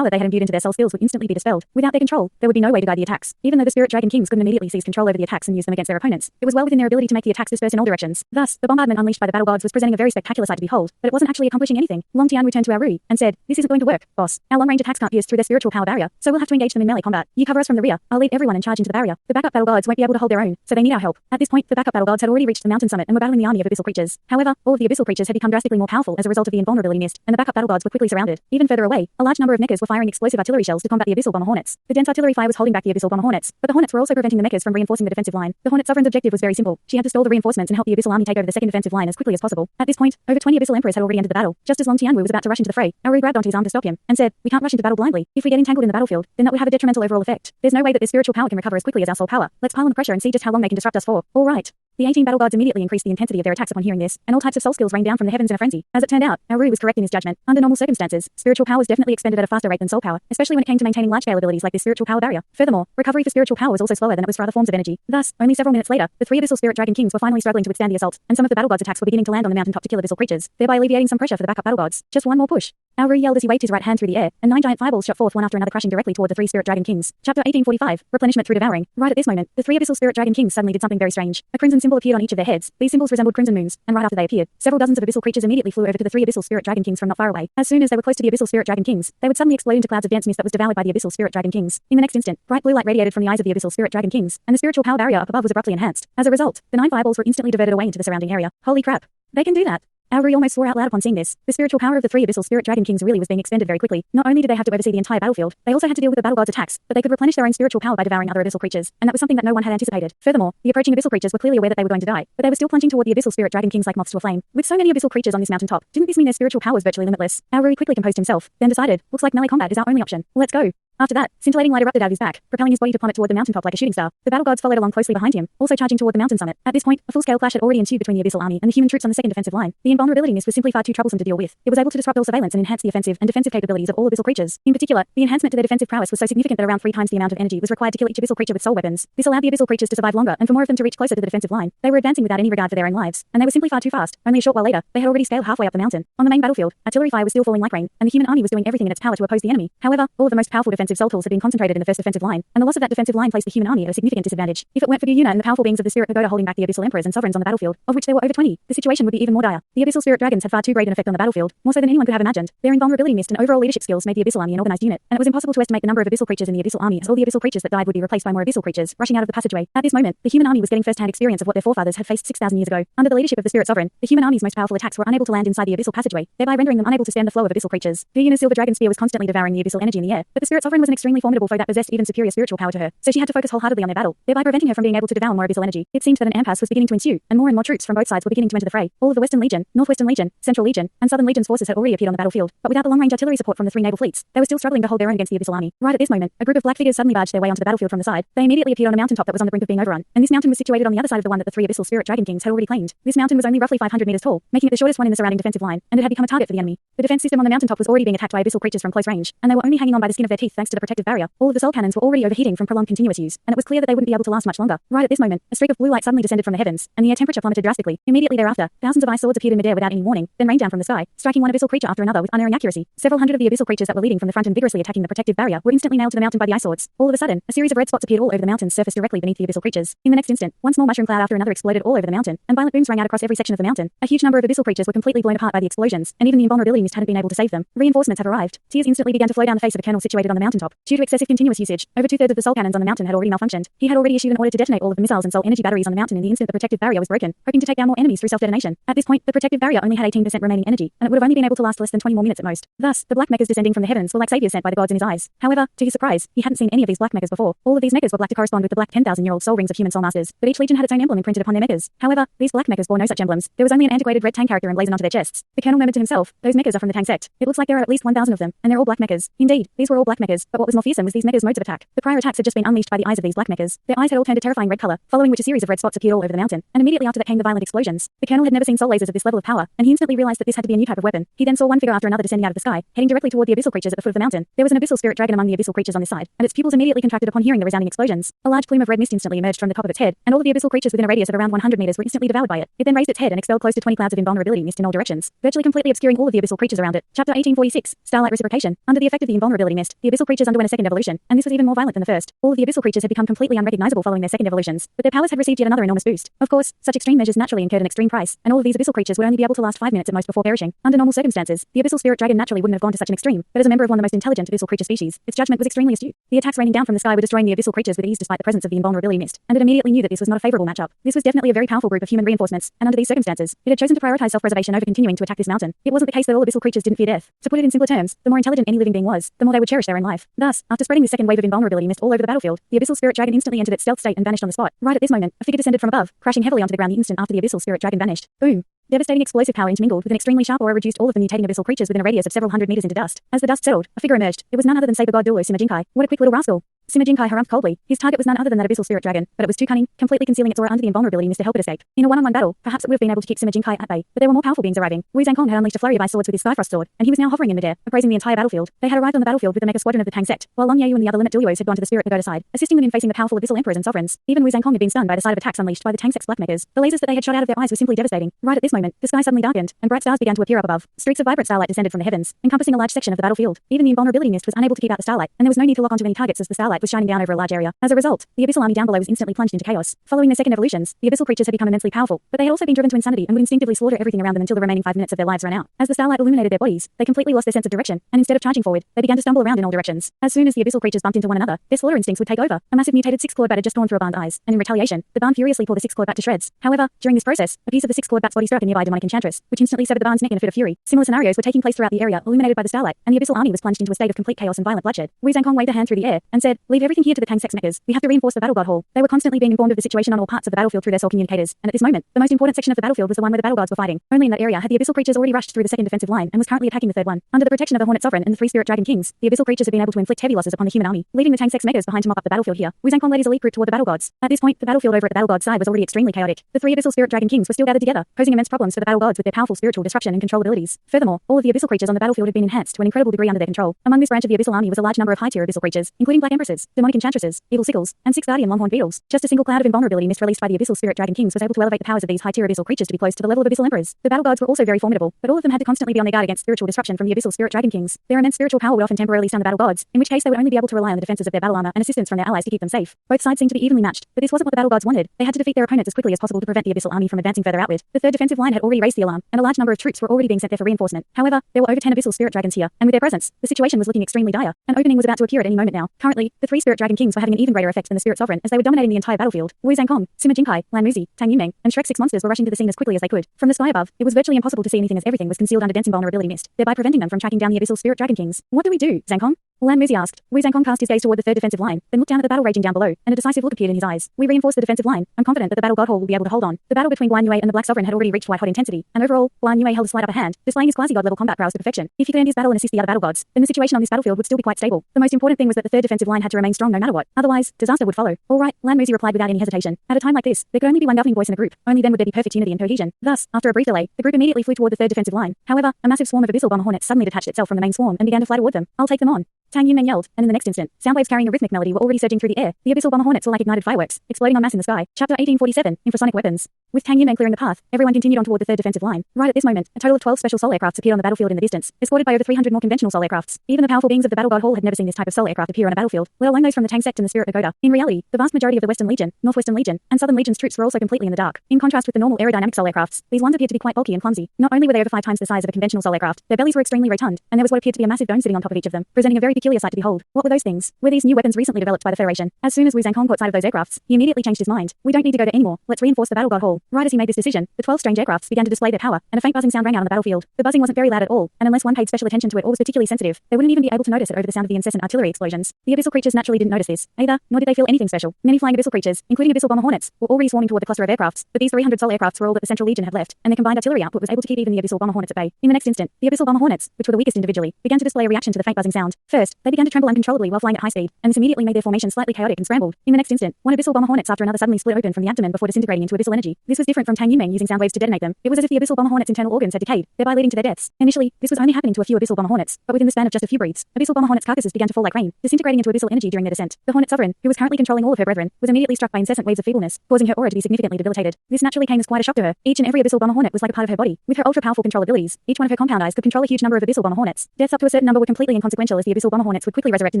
that they had imbued into their soul skills would instantly be dispelled. Without their control, there would be no way to guide the attacks. Even though the spirit dragon kings couldn't immediately seize control over the attacks and use them against their opponents, it was well within their ability to make the attacks disperse in all directions. Thus, the bombardment unleashed by the battle gods was presenting a very spectacular sight to behold, but it wasn't actually accomplishing anything. Long Tianwu turned to Aoru, and said, "This isn't going to work, boss. Our long-range attacks can't pierce through their spiritual power barrier, so we'll have to engage them in melee combat. You cover us from the rear. I'll lead everyone and charge into the barrier. The backup battle guards won't be able to hold their own, so they need our help." At this point, the backup battle guards had already reached the mountain summit and were battling the army of abyssal creatures. However, all of the abyssal creatures had become drastically more powerful as a result of the invulnerability mist, and the backup battle guards were quickly surrounded. Even further away, a large number of mechas were firing explosive artillery shells to combat the abyssal bomber hornets. The dense artillery fire was holding back the abyssal bomber hornets, but the hornets were also preventing the mechas from reinforcing the defensive line. The hornet sovereign's objective was very simple. She had to stall the reinforcements and help the abyssal army take over the second defensive line as quickly as possible. At this point, over 20 abyssal emperors had already entered the battle. Just as Long Tianwu was about to rush into the fray, Aru grabbed onto his arm to stop him and said, "We can't rush into battle blindly. If we get entangled in the battlefield, then that would have a detrimental overall effect. There's no way that this spiritual power can recover as quickly as our soul power. Let's pile on the pressure and see just how long they can disrupt us for." All right. The 18 battle guards immediately increased the intensity of their attacks upon hearing this, and all types of soul skills rained down from the heavens in a frenzy. As it turned out, Aru was correct in his judgment. Under normal circumstances, spiritual power was definitely expended at a faster rate than soul power, especially when it came to maintaining large-scale abilities like this spiritual power barrier. Furthermore, recovery for spiritual power was also slower than it was for other forms of energy. Thus, only several minutes later, the three abyssal spirit dragon kings were finally struggling to withstand the assault, and some of the battle guards' attacks were beginning to land on the mountaintop to kill abyssal creatures, thereby alleviating some pressure for the backup battle guards. Just one more push. Aru yelled as he waved his right hand through the air, and 9 giant fireballs shot forth one after another, crashing directly toward the three spirit dragon kings. Chapter 1845, Replenishment through Devouring. Right at this moment, the three abyssal spirit dragon kings suddenly did something very strange. A crimson symbol appeared on each of their heads. These symbols resembled crimson moons, and right after they appeared, several dozens of abyssal creatures immediately flew over to the three abyssal spirit dragon kings from not far away. As soon as they were close to the abyssal spirit dragon kings, they would suddenly explode into clouds of dense mist that was devoured by the abyssal spirit dragon kings. In the next instant, bright blue light radiated from the eyes of the abyssal spirit dragon kings, and the spiritual power barrier up above was abruptly enhanced. As a result, the 9 fireballs were instantly diverted away into the surrounding area. Holy crap. They can do that. Aru almost swore out loud upon seeing this. The spiritual power of the three abyssal spirit dragon kings really was being expended very quickly. Not only did they have to oversee the entire battlefield, they also had to deal with the battle guards' attacks, but they could replenish their own spiritual power by devouring other abyssal creatures, and that was something that no one had anticipated. Furthermore, the approaching abyssal creatures were clearly aware that they were going to die, but they were still plunging toward the abyssal spirit dragon kings like moths to a flame. With so many abyssal creatures on this mountaintop, didn't this mean their spiritual power was virtually limitless? Aru quickly composed himself, then decided, looks like melee combat is our only option. Let's go. After that, scintillating light erupted out of his back, propelling his body to plummet toward the mountaintop like a shooting star. The battle guards followed along closely behind him, also charging toward the mountain summit. At this point, a full-scale clash had already ensued between the abyssal army and the human troops on the second defensive line. The invulnerability mist was simply far too troublesome to deal with. It was able to disrupt all surveillance and enhance the offensive and defensive capabilities of all abyssal creatures. In particular, the enhancement to their defensive prowess was so significant that around 3 times the amount of energy was required to kill each abyssal creature with soul weapons. This allowed the abyssal creatures to survive longer and for more of them to reach closer to the defensive line. They were advancing without any regard for their own lives, and they were simply far too fast. Only a short while later, they had already scaled halfway up the mountain. On the main battlefield, artillery fire was still falling like rain, and the human army was doing everything in its power to oppose the enemy. However, all of the most powerful defensive soul tools had been concentrated in the first defensive line, and the loss of that defensive line placed the human army at a significant disadvantage. If it weren't for Gyuna and the powerful beings of the Spirit Pagoda holding back the abyssal emperors and sovereigns on the battlefield, of which there were over 20, the situation would be even more dire. The abyssal spirit dragons had far too great an effect on the battlefield, more so than anyone could have imagined. Their invulnerability mist and overall leadership skills made the abyssal army an organized unit, and it was impossible to estimate the number of abyssal creatures in the abyssal army, as all the abyssal creatures that died would be replaced by more abyssal creatures rushing out of the passageway. At this moment, the human army was getting first-hand experience of what their forefathers had faced 6,000 years ago. Under the leadership of the Spirit Sovereign, the human army's most powerful attacks were unable to land inside the abyssal passageway, thereby rendering them unable to stem the flow of abyssal creatures. Gyuna's silver dragon spear was constantly devouring the abyssal energy in the air, but the Spirit Sovereign was an extremely formidable foe that possessed even superior spiritual power to her, so she had to focus wholeheartedly on their battle, thereby preventing her from being able to devour more abyssal energy. It seemed that an impasse was beginning to ensue, and more troops from both sides were beginning to enter the fray. All of the Western Legion, Northwestern Legion, Central Legion, and Southern Legion's forces had already appeared on the battlefield, but without the long-range artillery support from the 3 naval fleets, they were still struggling to hold their own against the abyssal army. Right at this moment, a group of black figures suddenly barged their way onto the battlefield from the side. They immediately appeared on a mountaintop that was on the brink of being overrun, and this mountain was situated on the other side of the one that the 3 abyssal spirit dragon kings had already claimed. This mountain was only roughly 500 meters tall, making it the shortest one in the surrounding defensive line, and it had become a target for the enemy. The defense system on the mountaintop was already being attacked by abyssal creatures from close range, and they were only hanging on by the skin of their teeth thanks to the protective barrier. All of the soul cannons were already overheating from prolonged continuous use, and it was clear that they wouldn't be able to last much longer. Right at this moment, a streak of blue light suddenly descended from the heavens, and the air temperature plummeted drastically. Immediately thereafter, thousands of ice swords appeared in midair without any warning, then rained down from the sky, striking one abyssal creature after another with unerring accuracy. Several hundred of the abyssal creatures that were leading from the front and vigorously attacking the protective barrier were instantly nailed to the mountain by the ice swords. All of a sudden, a series of red spots appeared all over the mountain's surface directly beneath the abyssal creatures. In the next instant, one small mushroom cloud after another exploded all over the mountain, and violent booms rang out across every section of the mountain. A huge number of abyssal creatures were completely blown apart by the explosions, and even the invulnerability mist hadn't been able to save them. Reinforcements have arrived. Tears instantly began to flow down the face of a colonel situated on the mountaintop. Due to excessive continuous usage, over 2/3 of the soul cannons on the mountain had already malfunctioned. He had already issued an order to detonate all of the missiles and soul energy batteries on the mountain in the instant the protective barrier was broken, hoping to take down more enemies through self-detonation. At this point, the protective barrier only had 18% remaining energy, and it would have only been able to last less than 20 more minutes at most. Thus, the black mechas descending from the heavens were like saviors sent by the gods in his eyes. However, to his surprise, he hadn't seen any of these black mechas before. All of these mechas were black to correspond with the black 10,000-year-old soul rings of human soul masters, but each legion had its own emblem imprinted upon their mechas. However, these black mechas bore no such emblems. There was only an antiquated red Tang character emblazoned onto their chests. The colonel murmured to himself, "Those mechas are from the Tang sect. It looks like there are at least 1,000 of them, and they're all black mechas." Indeed, these were all black mechas, but what was more fearsome was these mechas' modes of attack. The prior attacks had just been unleashed by the eyes of these black mechas. Their eyes had all turned a terrifying red color, following which a series of red spots appeared all over the mountain, and immediately after that came the violent explosions. The colonel had never seen soul lasers of this level of power, and he instantly realized that this had to be a new type of weapon. He then saw one figure after another descending out of the sky, heading directly toward the abyssal creatures at the foot of the mountain. There was an abyssal spirit dragon among the abyssal creatures on this side, and its pupils immediately contracted upon hearing the resounding explosions. A large plume of red mist instantly emerged from the top of its head, and all of the abyssal creatures within a radius of around 100 meters were instantly devoured by it. It then raised its head and expelled close to 20 clouds of invulnerability mist in all directions, virtually completely obscuring all of the abyssal creatures around it. Chapter 1846, Starlight Reciprocation. Under the effect of the invulnerability mist, the abyssal creatures creatures underwent a second evolution, and this was even more violent than the first. All of the abyssal creatures had become completely unrecognizable following their second evolutions, but their powers had received yet another enormous boost. Of course, such extreme measures naturally incurred an extreme price, and all of these abyssal creatures would only be able to last 5 minutes at most before perishing. Under normal circumstances, the abyssal spirit dragon naturally wouldn't have gone to such an extreme, but as a member of one of the most intelligent abyssal creature species, its judgment was extremely astute. The attacks raining down from the sky were destroying the abyssal creatures with ease despite the presence of the invulnerability mist, and it immediately knew that this was not a favorable matchup. This was definitely a very powerful group of human reinforcements, and under these circumstances, it had chosen to prioritize self-preservation over continuing to attack this mountain. It wasn't the case that all abyssal creatures didn't fear death. To put it in simpler terms, the more intelligent any living being was, the more they would cherish their own life. Thus, after spreading this second wave of invulnerability mist all over the battlefield, the abyssal spirit dragon instantly entered its stealth state and vanished on the spot. Right at this moment, a figure descended from above, crashing heavily onto the ground the instant after the abyssal spirit dragon vanished. Boom! Devastating explosive power intermingled with an extremely sharp aura reduced all of the mutating abyssal creatures within a radius of several hundred meters into dust. As the dust settled, a figure emerged. It was none other than saber god Douluo. What a quick little rascal. Sima Jinkai harumphed coldly. His target was none other than that abyssal spirit dragon, but it was too cunning, completely concealing its aura under the invulnerability mist to help it escape. In a one-on-one battle, perhaps it would have been able to keep Sima Jinkai at bay, but there were more powerful beings arriving. Wu Zhangkong had unleashed a flurry of ice swords with his Skyfrost sword, and he was now hovering in midair, appraising the entire battlefield. They had arrived on the battlefield with the mega squadron of the Tang sect, while Long Yeyu and the other limit Douluos had gone to the spirit pagoda side, assisting them in facing the powerful abyssal emperors and sovereigns. Even Wu Zhangkong had been stunned by the sight of attacks unleashed by the Tang sect's black makers. The lasers that they had shot out of their eyes were simply devastating. Right at this moment, the sky suddenly darkened, and bright stars began to appear up above. Streaks of vibrant starlight descended from the heavens, encompassing a large section of the battlefield. Even the invulnerability mist was unable to keep out the starlight, and there was no need to lock onto any targets as the starlight was shining down over a large area. As a result, the abyssal army down below was instantly plunged into chaos. Following their second evolutions, the abyssal creatures had become immensely powerful, but they had also been driven to insanity and would instinctively slaughter everything around them until the remaining 5 minutes of their lives ran out. As the starlight illuminated their bodies, they completely lost their sense of direction, and instead of charging forward, they began to stumble around in all directions. As soon as the abyssal creatures bumped into one another, their slaughter instincts would take over. A massive mutated six-clawed bat had just torn through a barn's eyes, and in retaliation, the barn furiously tore the six-clawed bat to shreds. However, during this process, a piece of the six-clawed bat's body struck a nearby demonic enchantress, which instantly severed the barn's neck in a fit of fury. Similar scenarios were taking place throughout the area, illuminated by the starlight, and the abyssal army was plunged into a state of complete chaos and violent bloodshed. Wu Zhangkong waved a hand through the air and said, "Leave everything here to the Tang sect's mechas. We have to reinforce the battle god hall." They were constantly being informed of the situation on all parts of the battlefield through their soul communicators, and at this moment, the most important section of the battlefield was the one where the battle gods were fighting. Only in that area had the abyssal creatures already rushed through the second defensive line and was currently attacking the third one. Under the protection of the Hornet Sovereign and the three Spirit Dragon Kings, the abyssal creatures had been able to inflict heavy losses upon the human army, leaving the Tang sect's mechas behind to mop up the battlefield here. Wu Zhangkong led his elite group toward the battle gods. At this point, the battlefield over at the battle gods' side was already extremely chaotic. The three abyssal Spirit Dragon Kings were still gathered together, posing immense problems for the battle gods with their powerful spiritual disruption and control abilities. Furthermore, all of the abyssal creatures on the battlefield had been enhanced to an incredible degree under their control. Among this branch of the abyssal army was a large number of high-tier abyssal creatures, including black empresses, demonic enchantresses, evil sickles, and 6 guardian longhorn beetles. Just a single cloud of invulnerability mist released by the abyssal Spirit Dragon Kings was able to elevate the powers of these high-tier abyssal creatures to be close to the level of abyssal emperors. The battle gods were also very formidable, but all of them had to constantly be on their guard against spiritual disruption from the abyssal Spirit Dragon Kings. Their immense spiritual power would often temporarily stun the battle gods, in which case they would only be able to rely on the defenses of their battle armor and assistance from their allies to keep them safe. Both sides seemed to be evenly matched, but this wasn't what the battle gods wanted. They had to defeat their opponents as quickly as possible to prevent the abyssal army from advancing further outward. The third defensive line had already raised the alarm, and a large number of troops were already being sent there for reinforcement. However, there were over 10 abyssal Spirit Dragons here, and with their presence, the situation was looking extremely dire. An opening was about to appear at any moment now. Currently, the 3 Spirit Dragon Kings were having an even greater effect than the Spirit Sovereign, as they were dominating the entire battlefield. Wu Zhangkong, Sima Jinkai, Lan Muzi, Tang Yunmeng, and Shrek 6 monsters were rushing to the scene as quickly as they could. From the sky above, it was virtually impossible to see anything as everything was concealed under dense invulnerability mist, thereby preventing them from tracking down the abyssal Spirit Dragon Kings. What do we do, Zhangkong? Lan Muzi asked. Wu Zhangkong cast his gaze toward the third defensive line, then looked down at the battle raging down below, and a decisive look appeared in his eyes. We reinforced the defensive line. I'm confident that the battle god hall will be able to hold on. The battle between Guan Yue and the Black Sovereign had already reached white-hot intensity, and overall, Guan Yue held a slight upper hand, displaying his quasi-god level combat prowess to perfection. If he could end his battle and assist the other battle gods, then the situation on this battlefield would still be quite stable. The most important thing was that the third defensive line had to remain strong no matter what. Otherwise, disaster would follow. All right, Lan Muzi replied without any hesitation. At a time like this, there could only be one governing voice in a group. Only then would there be perfect unity and cohesion. Thus, after a brief delay, the group immediately flew toward the third defensive line. However, a massive swarm of abyssal bomber hornets suddenly detached itself from the main swarm and began to fly toward them. I'll take them on. Tang Yunmeng yelled, and in the next instant, sound waves carrying a rhythmic melody were already surging through the air. The abyssal bomber hornets were like ignited fireworks, exploding en masse in the sky. Chapter 1847, Infrasonic Weapons. With Tang Yunmeng clearing the path, everyone continued on toward the third defensive line. Right at this moment, a total of 12 special soul aircrafts appeared on the battlefield in the distance, escorted by over 300 more conventional soul aircrafts. Even the powerful beings of the battle god hall had never seen this type of soul aircraft appear on a battlefield, let alone those from the Tang sect and the Spirit Pagoda. In reality, the vast majority of the Western Legion, Northwestern Legion, and Southern Legion's troops were also completely in the dark. In contrast with the normal aerodynamic soul aircrafts, these ones appeared to be quite bulky and clumsy. Not only were they over 5 times the size of a conventional soul aircraft, their bellies were extremely rotund, and there was what appeared to be a massive dome sitting on top of each of them, presenting a very peculiar sight to behold. What were those things? Were these new weapons recently developed by the Federation? As soon as Wu Zhangkong caught sight of those aircrafts, he immediately changed his mind. We don't need to go to anymore. Let's reinforce the battle god hall. Right as he made this decision, the 12 strange aircrafts began to display their power, and a faint buzzing sound rang out on the battlefield. The buzzing wasn't very loud at all, and unless one paid special attention to it or was particularly sensitive, they wouldn't even be able to notice it over the sound of the incessant artillery explosions. The abyssal creatures naturally didn't notice this either, nor did they feel anything special. Many flying abyssal creatures, including abyssal bomber hornets, were already swarming toward the cluster of aircrafts, but these 300 soul aircrafts were all that the Central Legion had left, and their combined artillery output was able to keep even the abyssal bomber hornets at bay. In the next instant, the abyssal bomber hornets, which were the weakest individually, began to display a reaction to the faint buzzing sound. First, they began to tremble uncontrollably while flying at high speed, and this immediately made their formation slightly chaotic and scrambled. In the next instant, one abyssal bomber hornets after another suddenly split open from the abdomen before disintegrating into abyssal energy. This This was different from Tang Yumeng using sound waves to detonate them. It was as if the abyssal bomber hornets' internal organs had decayed, thereby leading to their deaths. Initially, this was only happening to a few abyssal bomber hornets, but within the span of just a few breaths, abyssal bomber hornets' carcasses began to fall like rain, disintegrating into abyssal energy during their descent. The hornet sovereign, who was currently controlling all of her brethren, was immediately struck by incessant waves of feebleness, causing her aura to be significantly debilitated. This naturally came as quite a shock to her. Each and every abyssal bomber hornet was like a part of her body. With her ultra-powerful control abilities, each one of her compound eyes could control a huge number of abyssal bomber hornets. Deaths up to a certain number were completely inconsequential as the abyssal bomber hornets would quickly resurrect in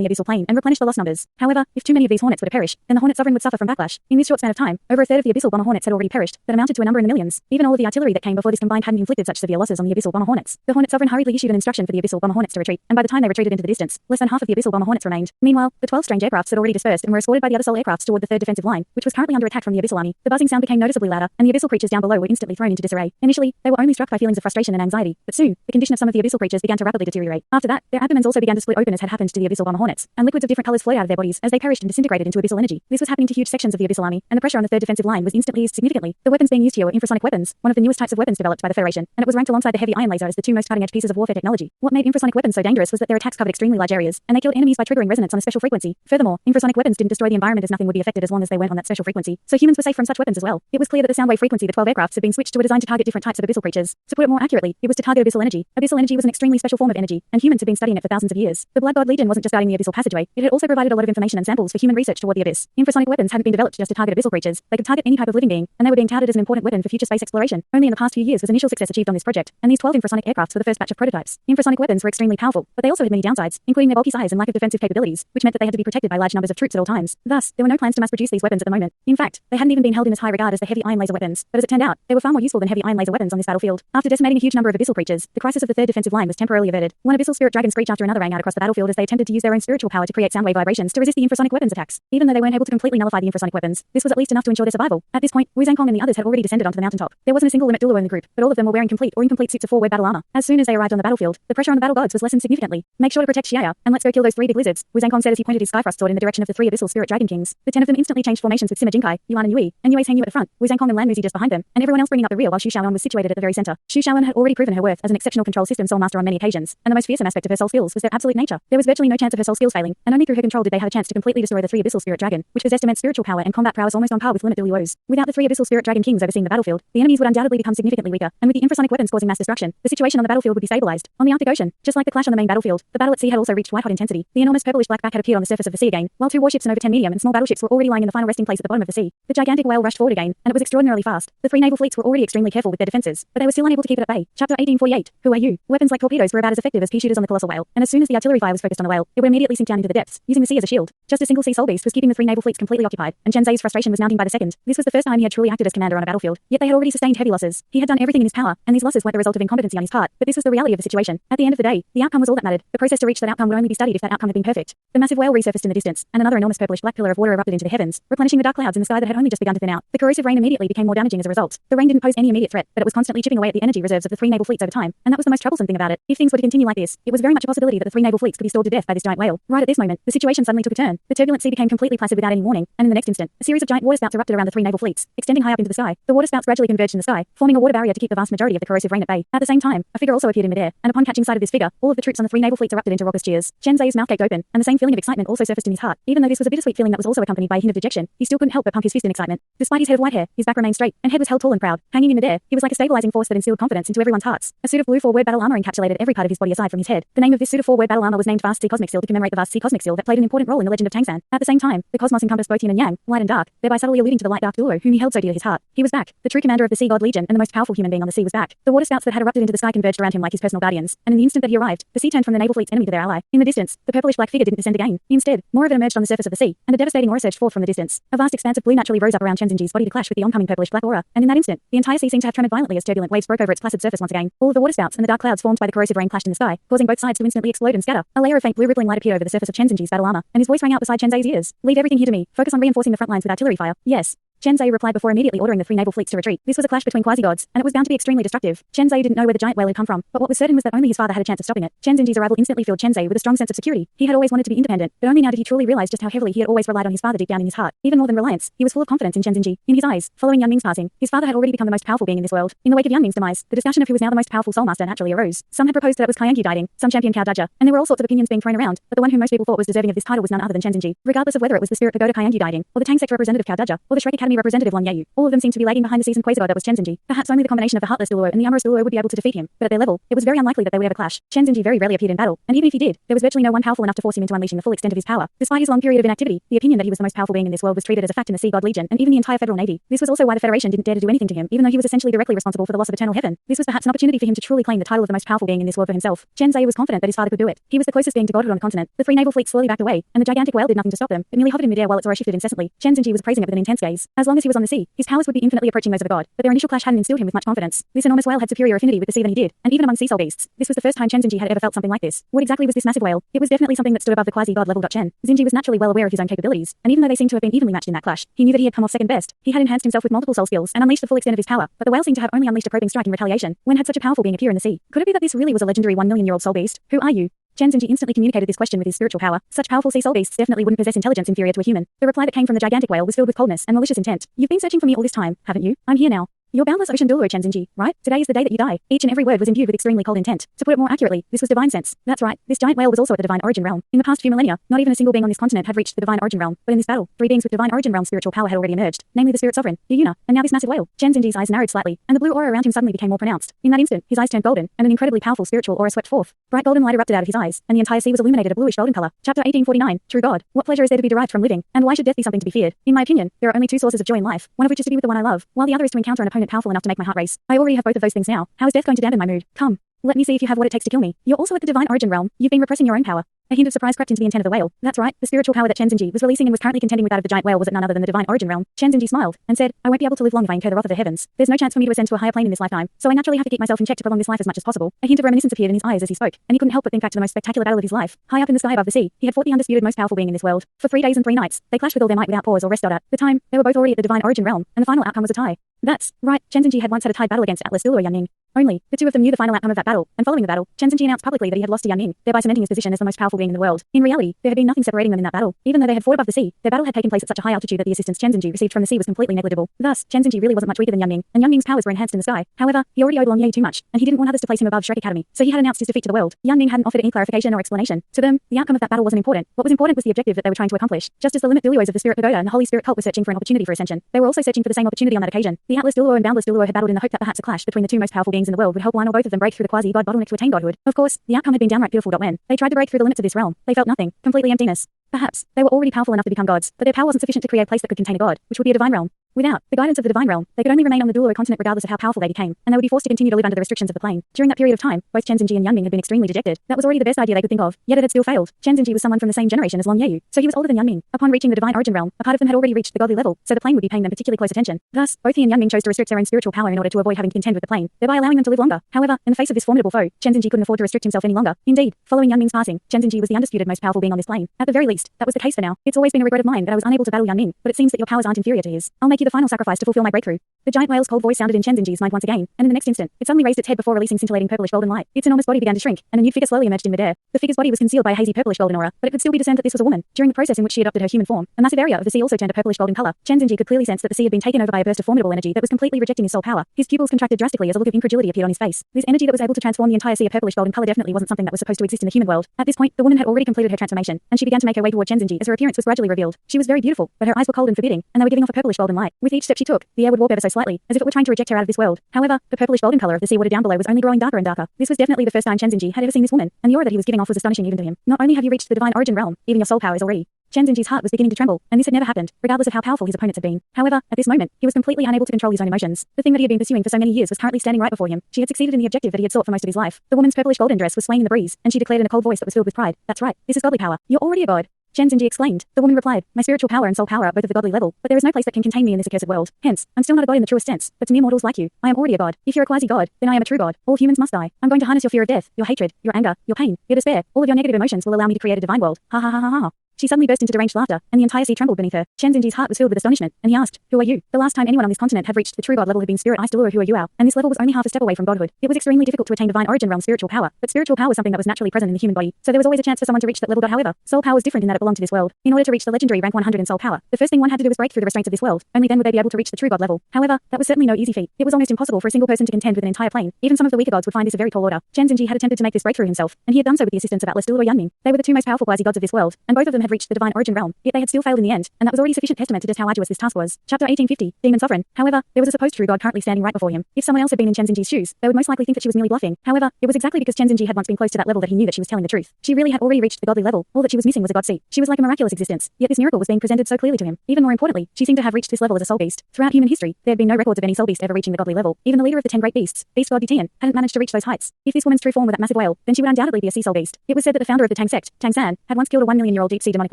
the abyssal plane and replenish the lost numbers. However, if too many of these hornets were to perish, then the hornet sovereign would suffer from backlash. In this short span of time, over a third of the abyssal bomber hornets had already perished, that amounted to a number in the millions. Even all of the artillery that came before this combined hadn't inflicted such severe losses on the abyssal bomber hornets. The hornet sovereign hurriedly issued an instruction for the abyssal bomber hornets to retreat, and by the time they retreated into the distance, less than half of the abyssal bomber hornets remained. Meanwhile, the 12 strange aircrafts had already dispersed and were escorted by the other Sol aircrafts toward the third defensive line, which was currently under attack from the abyssal army. The buzzing sound became noticeably louder, and the abyssal creatures down below were instantly thrown into disarray. Initially, they were only struck by feelings of frustration and anxiety, but soon, the condition of some of the abyssal creatures began to rapidly deteriorate. After that, their abdomens also began to split open as had happened to the abyssal bomber hornets, and liquids of different colors flowed out of their bodies as they perished and disintegrated into abyssal energy. This was happening to huge sections of the abyssal army, and the pressure on the third defensive line was instantly eased significantly. The weapons being used here were infrasonic weapons, one of the newest types of weapons developed by the Federation, and it was ranked alongside the heavy iron laser as the two most cutting-edge pieces of warfare technology. What made infrasonic weapons so dangerous was that their attacks covered extremely large areas, and they killed enemies by triggering resonance on a special frequency. Furthermore, infrasonic weapons didn't destroy the environment as nothing would be affected as long as they weren't on that special frequency, so humans were safe from such weapons as well. It was clear that the sound wave frequency the 12 aircrafts had been switched to were designed to target different types of abyssal creatures. To put it more accurately, it was to target abyssal energy. Abyssal energy was an extremely special form of energy, and humans had been studying it for thousands of years. The Blood God Legion wasn't just guarding the abyssal passageway, it had also provided a lot of information and samples for human research toward the abyss. Infrasonic weapons hadn't been developed just to target abyssal creatures, they could target any type of living being, and they were being touted as an important weapon for future space exploration. Only in the past few years was initial success achieved on this project, and these 12 infrasonic aircrafts were the first batch of prototypes. Infrasonic weapons were extremely powerful, but they also had many downsides, including their bulky size and lack of defensive capabilities, which meant that they had to be protected by large numbers of troops at all times. Thus, there were no plans to mass produce these weapons at the moment. In fact, they hadn't even been held in as high regard as the heavy iron laser weapons, but as it turned out, they were far more useful than heavy iron laser weapons on this battlefield. After decimating a huge number of abyssal creatures, the crisis of the third defensive line was temporarily averted. One abyssal spirit dragon screech after another rang out across the battlefield as they attempted to use their own spiritual power to create soundwave vibrations to resist the infrasonic weapons attacks. Even though they weren't able to completely nullify the infrasonic weapons, this was at least enough to ensure their survival. At this point, Wu Zhangkong and the others had already descended onto the mountaintop. There wasn't a single limit Douluo in the group, but all of them were wearing complete or incomplete suits of 4-web battle armor. As soon as they arrived on the battlefield, the pressure on the battle gods was lessened significantly. Make sure to protect Xiaya, and let's go kill those 3 big lizards, Wu Zhangkong said as he pointed his Skyfrost sword in the direction of the 3 abyssal spirit dragon kings. The 10 of them instantly changed formations with Sima Jinkai, Yuan and Yui, and Yui's Hangyu at the front, Wu Zhangkong and Lan Muzi just behind them, and everyone else bringing up the rear while Xu Shaoan was situated at the very center. Xu Shaoan had already proven her worth as an exceptional control system soul master on many occasions, and the most fearsome aspect of her soul skills was their absolute nature. There was virtually no chance of her soul skills failing, and only through her control did they have a chance to completely destroy the 3 abyssal spirit dragon, which possessed immense spiritual power and combat prowess almost on par with limit Douluo's. Without the 3 abyssal spirit dragon kings overseeing the battlefield, the enemies would undoubtedly become significantly weaker, and with the infrasonic weapons causing mass destruction, the situation on the battlefield would be stabilized. On the Arctic Ocean, just like the clash on the main battlefield, the battle at sea had also reached white-hot intensity. The enormous purplish black back had appeared on the surface of the sea again, while 2 warships and over 10 medium and small battleships were already lying in the final resting place at the bottom of the sea. The gigantic whale rushed forward again, and it was extraordinarily fast. The 3 naval fleets were already extremely careful with their defenses, but they were still unable to keep it at bay. Chapter 1848. Who are you? Weapons like torpedoes were about as effective as pea shooters on the colossal whale, and as soon as the artillery fire was focused on the whale, it would immediately sink down into the depths, using the sea as a shield. Just a single sea soul beast was keeping the 3 naval fleets completely occupied, and Chen Zai's frustration was mounting by the second. This was the first time he had truly acted as commander on a battlefield, yet they had already sustained heavy losses. He had done everything in his power, and these losses weren't the result of incompetency on his part, but this was the reality of the situation. At the end of the day, the outcome was all that mattered. The process to reach that outcome would only be studied if that outcome had been perfect. The massive whale resurfaced in the distance, and another enormous purplish black pillar of water erupted into the heavens, replenishing the dark clouds in the sky that had only just begun to thin out. The corrosive rain immediately became more damaging as a result. The rain didn't pose any immediate threat, but it was constantly chipping away at the energy reserves of the 3 naval fleets over time, and that was the most troublesome thing about it. If things were to continue like this, it was very much a possibility that the 3 naval fleets could be stalled to death by this giant whale. Right at this moment, the situation suddenly took a turn. The turbulent sea became completely placid without any warning, and in the next instant, a series of giant waterspouts erupted around the 3 naval fleets, extending high up into the sky. The waterspouts gradually converged in the sky, forming a water barrier to keep the vast majority of the corrosive rain at bay. At the same time, a figure also appeared in midair, and upon catching sight of this figure, all of the troops on the 3 naval fleets erupted into raucous cheers. Chen Zai's mouth gaped open, and the same feeling of excitement also surfaced in his heart. Even though this was a bittersweet feeling that was also accompanied by a hint of dejection, he still couldn't help but pump his fist in excitement. Despite his head of white hair, his back remained straight, and head was held tall and proud. Hanging in midair, he was like a stabilizing force that instilled confidence into everyone's hearts. A suit of blue 4-word battle armor encapsulated every part of his body aside from his head. The name of this suit of 4-word battle armor was named Vast Sea Cosmic Seal to commemorate the vast sea cosmic seal that played an important role in the legend of Tangsan. At the same time, the cosmos encompassed both yin and yang, light and dark, thereby subtly alluding to the light dark Douluo whom he held so dear to his heart. He was back. The true commander of the Sea God Legion and the most powerful human being on the sea was back. The waterspouts that had erupted into the sky converged around him like his personal guardians, and in the instant that he arrived, the sea turned from the naval fleet's enemy to their ally. In the distance, the purplish black figure didn't descend again. Instead, more of it emerged on the surface of the sea, and a devastating aura surged forth from the distance. A vast expanse of blue naturally rose up around Chen Zingji's body to clash with the oncoming purplish black aura, and in that instant, the entire sea seemed to have trembled violently as turbulent waves broke over its placid surface once again. All of the waterspouts and the dark clouds formed by the corrosive rain clashed in the sky, causing both sides to instantly explode and scatter. A layer of faint blue rippling light appeared over the surface of Chen Zingji's battle armor, and his voice rang out beside Chen Zai's ears. Leave everything here to me. Focus on reinforcing the front lines with artillery fire. Yes. Chen Zai replied before immediately ordering the 3 naval fleets to retreat. This was a clash between quasi-gods, and it was bound to be extremely destructive. Chen Zai didn't know where the giant whale had come from, but what was certain was that only his father had a chance of stopping it. Chen Zingji's arrival instantly filled Chen Zai with a strong sense of security. He had always wanted to be independent, but only now did he truly realize just how heavily he had always relied on his father deep down in his heart. Even more than reliance, he was full of confidence in Chen Zingji. In his eyes, following Yan Ming's passing, his father had already become the most powerful being in this world. In the wake of Yan Ming's demise, the discussion of who was now the most powerful soul master naturally arose. Some had proposed that it was Kayangyu Diding, some championed Cao Daja, and there were all sorts of opinions being thrown around, but the one whom most people thought was deserving of this title was none other than Chen Zingji. Regardless of whether it was the spirit pagoda Kayangyu Diding, or the Tang sect representative Cao Daja, or the Shrek Academy only representative Long Yayu. All of them seemed to be lagging behind the seasoned quasi-god that was Chen Zhenji. Perhaps only the combination of the heartless Douluo and the amorous Douluo would be able to defeat him, but at their level, it was very unlikely that they would ever clash. Chen Zhenji very rarely appeared in battle, and even if he did, there was virtually no one powerful enough to force him into unleashing the full extent of his power. Despite his long period of inactivity, the opinion that he was the most powerful being in this world was treated as a fact in the Sea God Legion and even the entire Federal Navy. This was also why the Federation didn't dare to do anything to him, even though he was essentially directly responsible for the loss of eternal heaven. This was perhaps an opportunity for him to truly claim the title of the most powerful being in this world for himself. Chen Zhe was confident that his father could do it. He was the closest being to godhood on the continent. The three naval fleets slowly backed away, and the gigantic whale did nothing to stop them. It merely hovered in midair while its roar shifted incessantly. Chen Zhenji was praising it with an intense gaze. As long as he was on the sea, his powers would be infinitely approaching those of a god, but their initial clash hadn't instilled him with much confidence. This enormous whale had superior affinity with the sea than he did, and even among sea soul beasts. This was the first time Chen Zhenji had ever felt something like this. What exactly was this massive whale? It was definitely something that stood above the quasi-god level. Chen Zhenji was naturally well aware of his own capabilities, and even though they seemed to have been evenly matched in that clash, he knew that he had come off second best. He had enhanced himself with multiple soul skills and unleashed the full extent of his power, but the whale seemed to have only unleashed a probing strike in retaliation. When had such a powerful being appear in the sea? Could it be that this really was a legendary 1 million-year-old soul beast? Who are you? Chen Zhenji instantly communicated this question with his spiritual power. Such powerful sea soul beasts definitely wouldn't possess intelligence inferior to a human. The reply that came from the gigantic whale was filled with coldness and malicious intent. You've been searching for me all this time, haven't you? I'm here now. Your boundless ocean Douluo Chen Zhenji, right? Today is the day that you die. Each and every word was imbued with extremely cold intent. To put it more accurately, this was divine sense. That's right, this giant whale was also at the divine origin realm. In the past few millennia, not even a single being on this continent had reached the divine origin realm, but in this battle, 3 beings with divine origin realm spiritual power had already emerged, namely the spirit sovereign, Yuna, and now this massive whale. Chen Zhenji's eyes narrowed slightly, and the blue aura around him suddenly became more pronounced. In that instant, his eyes turned golden, and an incredibly powerful spiritual aura swept forth. Bright golden light erupted out of his eyes, and the entire sea was illuminated a bluish golden color. Chapter 1849, True God. What pleasure is there to be derived from living, and why should death be something to be feared? In my opinion, there are only 2 sources of joy in life, one of which is to be with the one I love, while the other is to encounter an opponent powerful enough to make my heart race. I already have both of those things now. How is death going to dampen my mood? Come. Let me see if you have what it takes to kill me. You're also at the divine origin realm. You've been repressing your own power. A hint of surprise crept into the intent of the whale. That's right, the spiritual power that Chen Zhenji was releasing and was currently contending with that of the giant whale was at none other than the divine origin realm. Chen Zhenji smiled and said, I won't be able to live long if I incur the wrath of the heavens. There's no chance for me to ascend to a higher plane in this lifetime, so I naturally have to keep myself in check to prolong this life as much as possible. A hint of reminiscence appeared in his eyes as he spoke, and he couldn't help but think back to the most spectacular battle of his life. High up in the sky above the sea, he had fought the undisputed most powerful being in this world. For 3 days and 3 nights, they clashed with all their might without pause or rest. At the time, they were both already at the divine origin realm, and the final outcome was a tie. That's right, Chen Zhenji had once had a tied battle against Atlas Douluo Yanning. Only, the 2 of them knew the final outcome of that battle, and following the battle, Chen Zhenji announced publicly that he had lost to Yanning, thereby cementing his position as the most powerful being in the world. In reality, there had been nothing separating them in that battle. Even though they had fought above the sea, their battle had taken place at such a high altitude that the assistance Chen Zhenji received from the sea was completely negligible. Thus, Chen Zhenji really wasn't much weaker than Yanning, and Yangning's powers were enhanced in the sky. However, he already owed Long Yayu too much, and he didn't want others to place him above Shrek Academy, so he had announced his defeat to the world. Yanning hadn't offered any clarification or explanation. To them, the outcome of that battle wasn't important. What was important was the objective that they were trying to accomplish. Just as the limit Douluos of the Spirit Pagoda and the Holy Spirit cult were searching for an opportunity for ascension, they were also searching for the same opportunity on that occasion. The Atlas Douluo and Boundless Douluo had battled in the hope that perhaps a clash between the 2 most powerful beings in the world would help one or both of them break through the quasi-god bottleneck to attain godhood. Of course, the outcome had been downright beautiful. When they tried to break through the limits of this realm, they felt nothing, completely emptiness. Perhaps they were already powerful enough to become gods, but their power wasn't sufficient to create a place that could contain a god, which would be a divine realm. Without the guidance of the divine realm, they could only remain on the Douluo continent regardless of how powerful they became, and they would be forced to continue to live under the restrictions of the plane. During that period of time, both Chen Zhenji and Yanning had been extremely dejected. That was already the best idea they could think of, yet it had still failed. Chen Zhenji was someone from the same generation as Long Yayu, so he was older than Yanning. Upon reaching the divine origin realm, a part of them had already reached the godly level, so the plane would be paying them particularly close attention. Thus, both he and Yanning chose to restrict their own spiritual power in order to avoid having to contend with the plane, thereby allowing them to live longer. However, in the face of this formidable foe, Chen Zhenji couldn't afford to restrict himself any longer. Indeed, following Yanning's passing, Chen Zhenji was the undisputed most powerful being on this plane. At the very least, that was the case for now. It's always been a regret of mine that I was unable to battle Yanning, but it seems that your powers aren't inferior to his. I'll make you the final sacrifice to fulfill my breakthrough. The giant whale's cold voice sounded in Chen Zhenji's mind once again, and in the next instant, it suddenly raised its head before releasing scintillating purplish golden light. Its enormous body began to shrink, and a nude figure slowly emerged in midair. The figure's body was concealed by a hazy purplish golden aura, but it could still be discerned that this was a woman. During the process in which she adopted her human form, a massive area of the sea also turned a purplish golden color. Chen Zhenji could clearly sense that the sea had been taken over by a burst of formidable energy that was completely rejecting his soul power. His pupils contracted drastically as a look of incredulity appeared on his face. This energy that was able to transform the entire sea of purplish golden color definitely wasn't something that was supposed to exist in the human world. At this point, the woman had already completed her transformation, and she began to make her way toward Chen Zhenji as her appearance was gradually revealed. She was very beautiful, but her eyes were cold and forbidding, and they were giving off a purplish golden light. With each step she took, the air would warp ever so slightly, as if it were trying to reject her out of this world. However, the purplish golden color of the sea water down below was only growing darker and darker. This was definitely the first time Chen Zhenji had ever seen this woman, and the aura that he was giving off was astonishing even to him. Not only have you reached the divine origin realm, even your soul power is already. Chen Zhenji's heart was beginning to tremble, and this had never happened, regardless of how powerful his opponents had been. However, at this moment, he was completely unable to control his own emotions. The thing that he had been pursuing for so many years was currently standing right before him. She had succeeded in the objective that he had sought for most of his life. The woman's purplish golden dress was swaying in the breeze, and she declared in a cold voice that was filled with pride, "That's right, this is godly power. You're already a god." Chen Zhenji exclaimed. The woman replied, "My spiritual power and soul power are both of the godly level, but there is no place that can contain me in this accursed world. Hence, I'm still not a god in the truest sense, but to mere mortals like you, I am already a god. If you're a quasi-god, then I am a true god. All humans must die. I'm going to harness your fear of death, your hatred, your anger, your pain, your despair. All of your negative emotions will allow me to create a divine world. Ha ha ha ha ha." She suddenly burst into deranged laughter, and the entire sea trembled beneath her. Chen Zhenji's heart was filled with astonishment, and he asked, "Who are you?" The last time anyone on this continent had reached the true god level had been Spirit Ice Douluo Who Are You Out, and this level was only half a step away from godhood. It was extremely difficult to attain divine origin realm spiritual power, but spiritual power was something that was naturally present in the human body, so there was always a chance for someone to reach that level. However, soul power was different in that it belonged to this world. In order to reach the legendary rank 100 in soul power, the first thing one had to do was break through the restraints of this world. Only then would they be able to reach the true god level. However, that was certainly no easy feat. It was almost impossible for a single person to contend with an entire plane. Even some of the weaker gods would find this a very tall order. Chen Zhenji had attempted to make this breakthrough himself, and he had done so with the assistance of Atlas Douluo Yanning. They were the 2 most powerful quasi-gods of this world, and both of them had reached the divine origin realm, yet they had still failed in the end, and that was already sufficient testament to just how arduous this task was. Chapter 1850, Demon Sovereign. However, there was a supposed true god currently standing right before him. If someone else had been in Chen Xinji's shoes, they would most likely think that she was merely bluffing. However, it was exactly because Chen Xinji had once been close to that level that he knew that she was telling the truth. She really had already reached the godly level. All that she was missing was a god seat. She was like a miraculous existence, yet this miracle was being presented so clearly to him. Even more importantly, she seemed to have reached this level as a soul beast. Throughout human history, there had been no records of any soul beast ever reaching the godly level. Even the leader of the 10 great beasts, beast god Tian, hadn't managed to reach those heights. If this woman's true form were that massive whale, then she would undoubtedly be a sea soul beast. It was said that the founder of the Tang sect, Tang San, had once killed a 1 million-year-old deep-sea demonic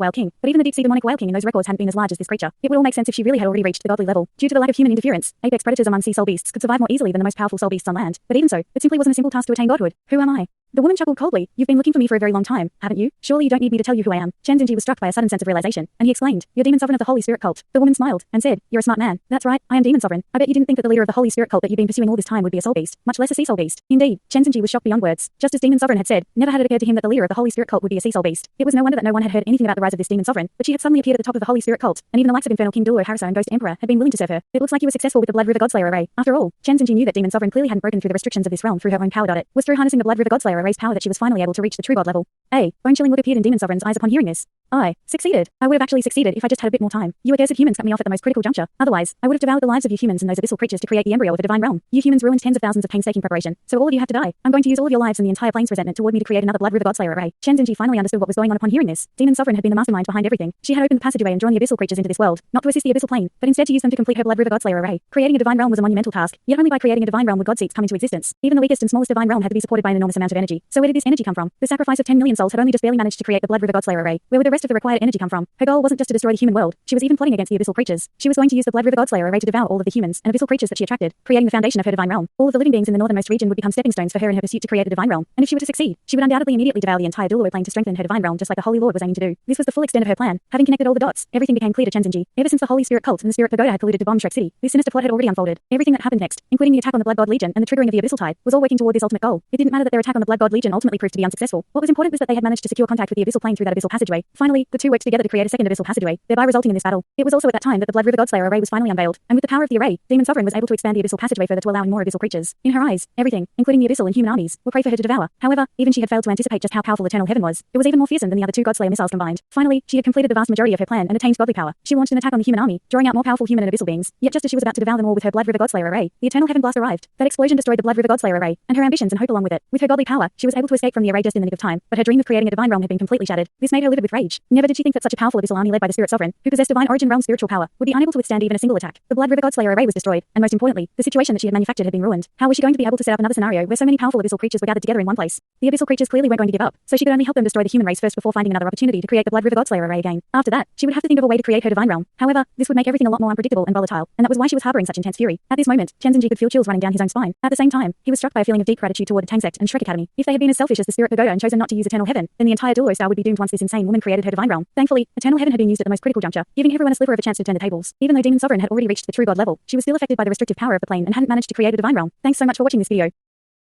whale king, but even the deep-sea demonic whale king in those records hadn't been as large as this creature. It would all make sense if she really had already reached the godly level. Due to the lack of human interference, apex predators among sea soul beasts could survive more easily than the most powerful soul beasts on land. But even so, it simply wasn't a simple task to attain godhood. Who am I? The woman chuckled coldly. You've been looking for me for a very long time, haven't you? Surely you don't need me to tell you who I am. Chen Xinji was struck by a sudden sense of realization, and he exclaimed, You're Demon Sovereign of the Holy Spirit Cult. The woman smiled, and said, You're a smart man. That's right, I am Demon Sovereign. I bet you didn't think that the leader of the Holy Spirit Cult that you've been pursuing all this time would be a soul beast, much less a sea soul beast. Indeed, Chen Xinji was shocked beyond words. Just as Demon Sovereign had said, never had it occurred to him that the leader of the Holy Spirit Cult would be a sea soul beast. It was no wonder that no one had heard anything about the rise of this Demon Sovereign, but she had suddenly appeared at the top of the Holy Spirit Cult, and even the likes of Infernal King Douluo, Hariso, and Ghost Emperor had been willing to serve her. It looks like you were successful with the Blood River Godslayer array. After all, Chen Xinji knew that Demon Sovereign clearly hadn't broken through the restrictions of this realm through her own power. It was through harnessing the Blood River Godslayer array's power that she was finally able to reach the true god level. A bone-chilling look appeared in Demon Sovereign's eyes upon hearing this. I succeeded. I would have actually succeeded if I just had a bit more time. You accursed humans cut me off at the most critical juncture. Otherwise, I would have devoured the lives of you humans and those abyssal creatures to create the embryo of a divine realm. You humans ruined tens of thousands of painstaking preparation, so all of you have to die. I'm going to use all of your lives and the entire plane's resentment toward me to create another Blood River Godslayer array. Chen Xinji finally understood what was going on upon hearing this. Demon Sovereign had been the mastermind behind everything. She had opened the passageway and drawn the abyssal creatures into this world, not to assist the abyssal plane, but instead to use them to complete her Blood River Godslayer array. Creating a divine realm was a monumental task, yet only by creating a divine realm would god seats come into existence. Even the weakest and smallest divine realm had to be supported by an enormous amount of energy. So where did this energy come from? The sacrifice of 10 million souls had only just barely managed to create the Blood River Godslayer array. Where would the rest of the required energy come from? Her goal wasn't just to destroy the human world. She was even plotting against the abyssal creatures. She was going to use the Blood River Godslayer array to devour all of the humans and abyssal creatures that she attracted, creating the foundation of her divine realm. All of the living beings in the northernmost region would become stepping stones for her in her pursuit to create the divine realm. And if she were to succeed, she would undoubtedly immediately devour the entire Douluo plane to strengthen her divine realm, just like the Holy Lord was aiming to do. This was the full extent of her plan. Having connected all the dots, everything became clear to Chen Xinji. Ever since the Holy Spirit cult and the Spirit Pagoda had colluded to bomb Shrek City, this sinister plot had already unfolded. Everything that happened next, including the attack on the Blood God Legion and the triggering of the Abyssal Tide, was all working toward this ultimate goal. It didn't matter that their attack on the Blood God Legion ultimately proved to be unsuccessful. What was important was that they had managed to secure contact with the abyssal plane through that abyssal passageway. Finally, the two worked together to create a second abyssal passageway, thereby resulting in this battle. It was also at that time that the Blood River Godslayer array was finally unveiled, and with the power of the array, Demon Sovereign was able to expand the abyssal passageway further to allow in more abyssal creatures. In her eyes, everything, including the abyssal and human armies, were prey for her to devour. However, even she had failed to anticipate just how powerful Eternal Heaven was. It was even more fearsome than the other two Godslayer missiles combined. Finally, she had completed the vast majority of her plan and attained godly power. She launched an attack on the human army, drawing out more powerful human and abyssal beings. Yet just as she was about to devour them all with her Blood River Godslayer array, the Eternal Heaven blast arrived. That explosion destroyed the Blood River Godslayer array, and her ambitions and hope along with it. With her godly power, she was able to escape from the array just in the nick of time, but her dream of creating a divine realm had been completely shattered. This made her livid with rage. Never did she think that such a powerful abyssal army led by the Spirit Sovereign, who possessed divine origin realm spiritual power, would be unable to withstand even a single attack. The Blood River Godslayer array was destroyed, and most importantly, the situation that she had manufactured had been ruined. How was she going to be able to set up another scenario where so many powerful abyssal creatures were gathered together in one place? The abyssal creatures clearly weren't going to give up, so she could only help them destroy the human race first before finding another opportunity to create the Blood River Godslayer array again. After that, she would have to think of a way to create her divine realm. However, this would make everything a lot more unpredictable and volatile, and that was why she was harboring such intense fury. At this moment, Chen Xinji could feel chills running down his own spine. At the same time, he was struck by a feeling of deep gratitude toward the Tang sect and Shrek Academy. If they had been as selfish as the Spirit Pagoda and chosen not to use Eternal Heaven, then the entire Douluo star would be doomed once this insane woman created her divine realm. Thankfully, Eternal Heaven had been used at the most critical juncture, giving everyone a sliver of a chance to turn the tables. Even though Demon Sovereign had already reached the true god level, she was still affected by the restrictive power of the plane and hadn't managed to create a divine realm. Thanks so much for watching this video.